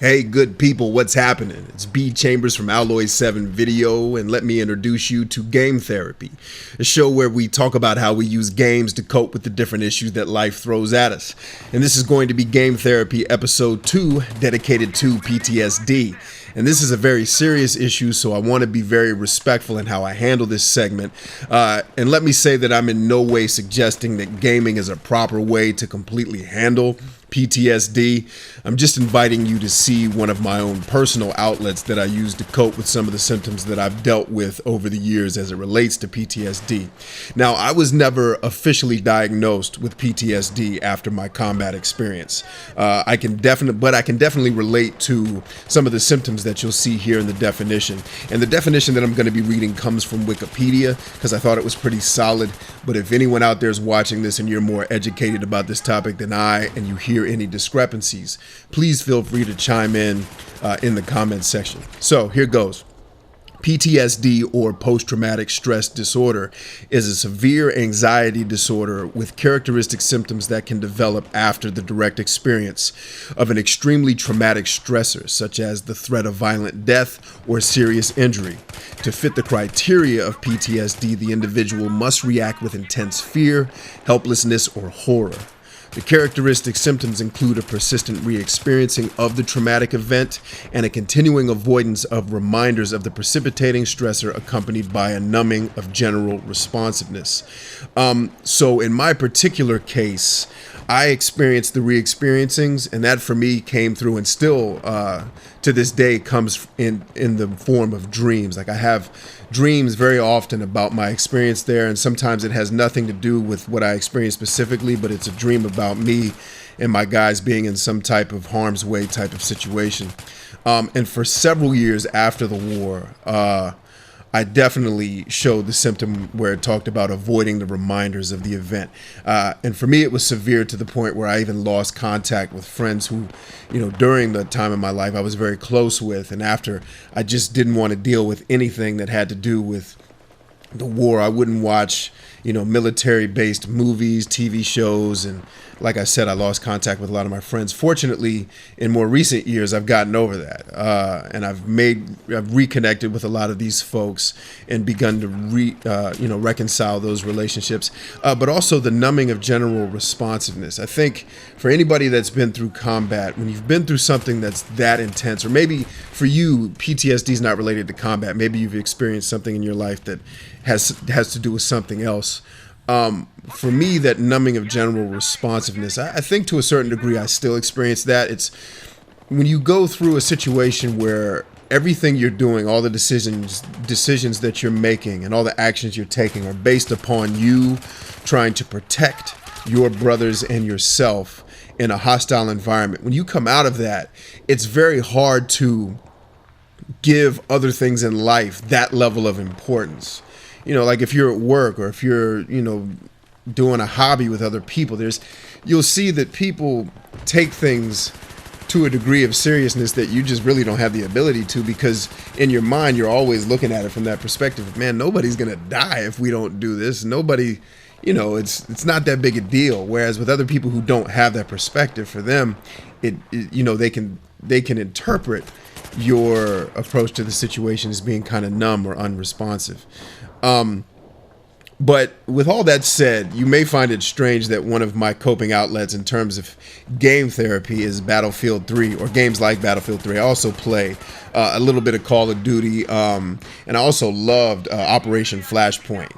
Hey, good people, what's happening? It's B Chambers from Alloy 7 Video, and let me introduce you to Game Therapy, a show where we talk about how we use games to cope with the different issues that life throws at us. And this is going to be Game Therapy Episode 2, dedicated to PTSD. And this is a very serious issue, so I want to be very respectful in how I handle this segment. And let me say that I'm in no way suggesting that gaming is a proper way to completely handle PTSD. I'm just inviting you to see one of my own personal outlets that I use to cope with some of the symptoms that I've dealt with over the years as it relates to PTSD. Now, I was never officially diagnosed with PTSD after my combat experience. I can definitely relate to some of the symptoms that you'll see here in the definition. And the definition that I'm going to be reading comes from Wikipedia because I thought it was pretty solid. But if anyone out there is watching this and you're more educated about this topic than I, and you hear any discrepancies, please feel free to chime in the comments section. So here goes. PTSD, or post-traumatic stress disorder, is a severe anxiety disorder with characteristic symptoms that can develop after the direct experience of an extremely traumatic stressor, such as the threat of violent death or serious injury. To fit the criteria of PTSD, the individual must react with intense fear, helplessness, or horror. The characteristic symptoms include a persistent re-experiencing of the traumatic event and a continuing avoidance of reminders of the precipitating stressor, accompanied by a numbing of general responsiveness. So in my particular case, I experienced the re-experiencings, and that for me came through and still to this day comes in the form of dreams. Like, I have dreams very often about my experience there, and sometimes it has nothing to do with what I experienced specifically, but it's a dream about me and my guys being in some type of harm's way type of situation. And for several years after the war, I definitely showed the symptom where it talked about avoiding the reminders of the event. And for me, it was severe to the point where I even lost contact with friends who, during the time in my life I was very close with. And after, I just didn't want to deal with anything that had to do with the war. I wouldn't watch, military-based movies, TV shows, and like I said, I lost contact with a lot of my friends. Fortunately, in more recent years, I've gotten over that, and I've reconnected with a lot of these folks and begun to reconcile those relationships. But also the numbing of general responsiveness. I think for anybody that's been through combat, when you've been through something that's that intense, or maybe for you, PTSD is not related to combat. Maybe you've experienced something in your life that has to do with something else. For me, that numbing of general responsiveness, I think to a certain degree I still experience that. It's when you go through a situation where everything you're doing, all the decisions that you're making and all the actions you're taking are based upon you trying to protect your brothers and yourself in a hostile environment. When you come out of that, it's very hard to give other things in life that level of importance. Like if you're at work, or if you're, doing a hobby with other people, you'll see that people take things to a degree of seriousness that you just really don't have the ability to, because in your mind, you're always looking at it from that perspective of, man, nobody's going to die if we don't do this. Nobody, it's not that big a deal. Whereas with other people who don't have that perspective, for them, they can interpret your approach to the situation as being kind of numb or unresponsive. But with all that said, you may find it strange that one of my coping outlets in terms of game therapy is Battlefield 3, or games like Battlefield 3. I also play a little bit of Call of Duty, and I also loved Operation Flashpoint.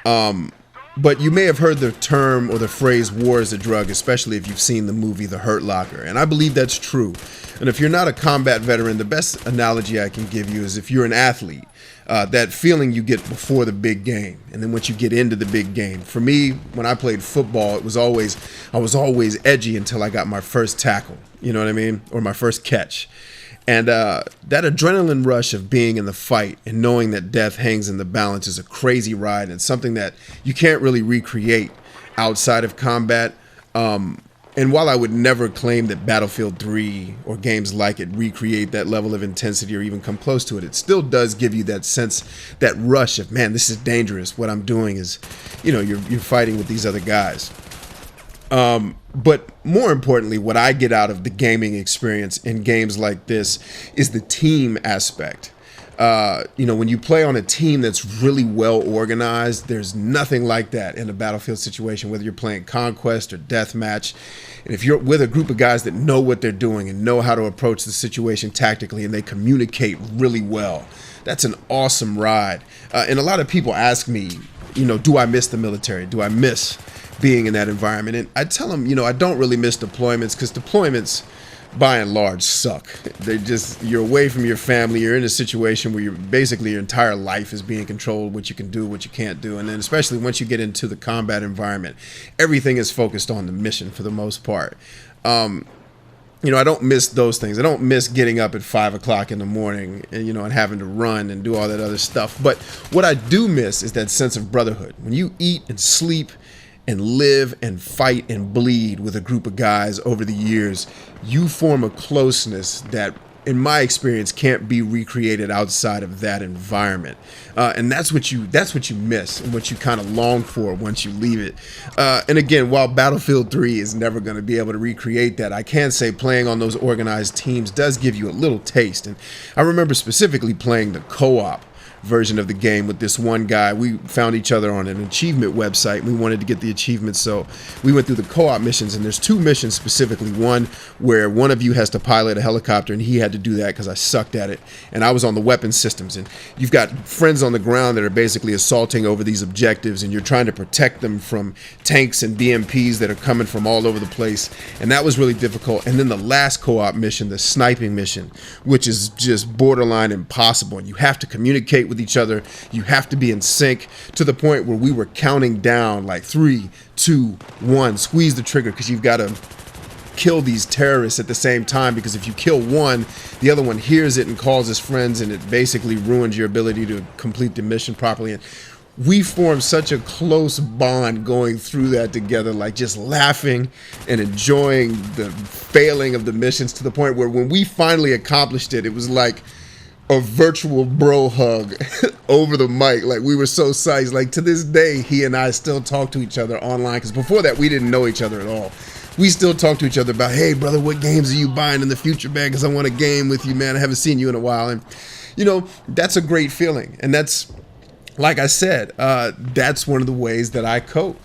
But you may have heard the term or the phrase "war is a drug," especially if you've seen the movie The Hurt Locker. And I believe that's true. And if you're not a combat veteran, the best analogy I can give you is if you're an athlete, that feeling you get before the big game, and then once you get into the big game. For me, when I played football, I was always edgy until I got my first tackle, you know what I mean? Or my first catch. And that adrenaline rush of being in the fight and knowing that death hangs in the balance is a crazy ride, and something that you can't really recreate outside of combat. And while I would never claim that Battlefield 3 or games like it recreate that level of intensity or even come close to it, it still does give you that sense, that rush of, man, this is dangerous. What I'm doing is, you're fighting with these other guys. But more importantly, what I get out of the gaming experience in games like this is the team aspect. When you play on a team that's really well organized, there's nothing like that in a battlefield situation, whether you're playing Conquest or Deathmatch. And if you're with a group of guys that know what they're doing and know how to approach the situation tactically, and they communicate really well, that's an awesome ride. And a lot of people ask me, do I miss the military? Do I miss being in that environment? And I tell them, I don't really miss deployments, because deployments by and large suck. You're away from your family. You're in a situation where basically your entire life is being controlled, what you can do, what you can't do. And then especially once you get into the combat environment, everything is focused on the mission for the most part. I don't miss those things. I don't miss getting up at 5 o'clock in the morning and having to run and do all that other stuff. But what I do miss is that sense of brotherhood. When you eat and sleep and live and fight and bleed with a group of guys over the years, you form a closeness that, in my experience, can't be recreated outside of that environment. And that's what you miss and what you kind of long for once you leave it. And again, while Battlefield 3 is never going to be able to recreate that, I can say playing on those organized teams does give you a little taste. And I remember specifically playing the co-op version of the game with this one guy. We found each other on an achievement website. We wanted to get the achievements, so we went through the co-op missions, and there's two missions specifically. One where one of you has to pilot a helicopter, and he had to do that because I sucked at it, and I was on the weapon systems. And you've got friends on the ground that are basically assaulting over these objectives, and you're trying to protect them from tanks and BMPs that are coming from all over the place, and that was really difficult. And then the last co-op mission, the sniping mission, which is just borderline impossible, and you have to communicate with each other. You have to be in sync to the point where we were counting down like 3, 2, 1, squeeze the trigger, because you've got to kill these terrorists at the same time, because if you kill one, the other one hears it and calls his friends, and it basically ruins your ability to complete the mission properly. And we formed such a close bond going through that together, like just laughing and enjoying the failing of the missions, to the point where when we finally accomplished it, it was like a virtual bro hug over the mic. Like, we were so psyched. Like, to this day, he and I still talk to each other online, because before that, we didn't know each other at all. We still talk to each other about, hey, brother, what games are you buying in the future, man? Because I want a game with you, man. I haven't seen you in a while. And, that's a great feeling. And that's, like I said, that's one of the ways that I cope.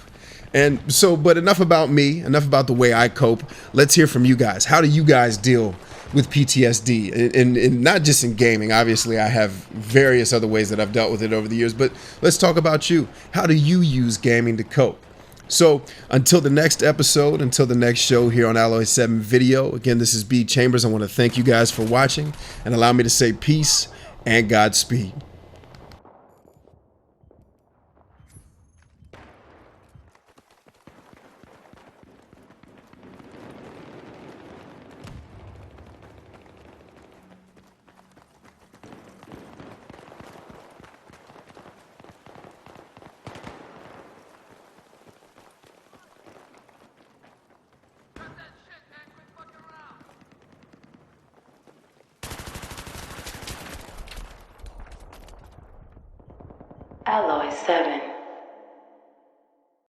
And so, but enough about me, enough about the way I cope. Let's hear from you guys. How do you guys deal with PTSD? And not just in gaming. Obviously, I have various other ways that I've dealt with it over the years, but let's talk about you. How do you use gaming to cope? So until the next episode, until the next show here on Alloy 7 Video, again, this is B. Chambers. I want to thank you guys for watching, and allow me to say peace and Godspeed. Alloy 7.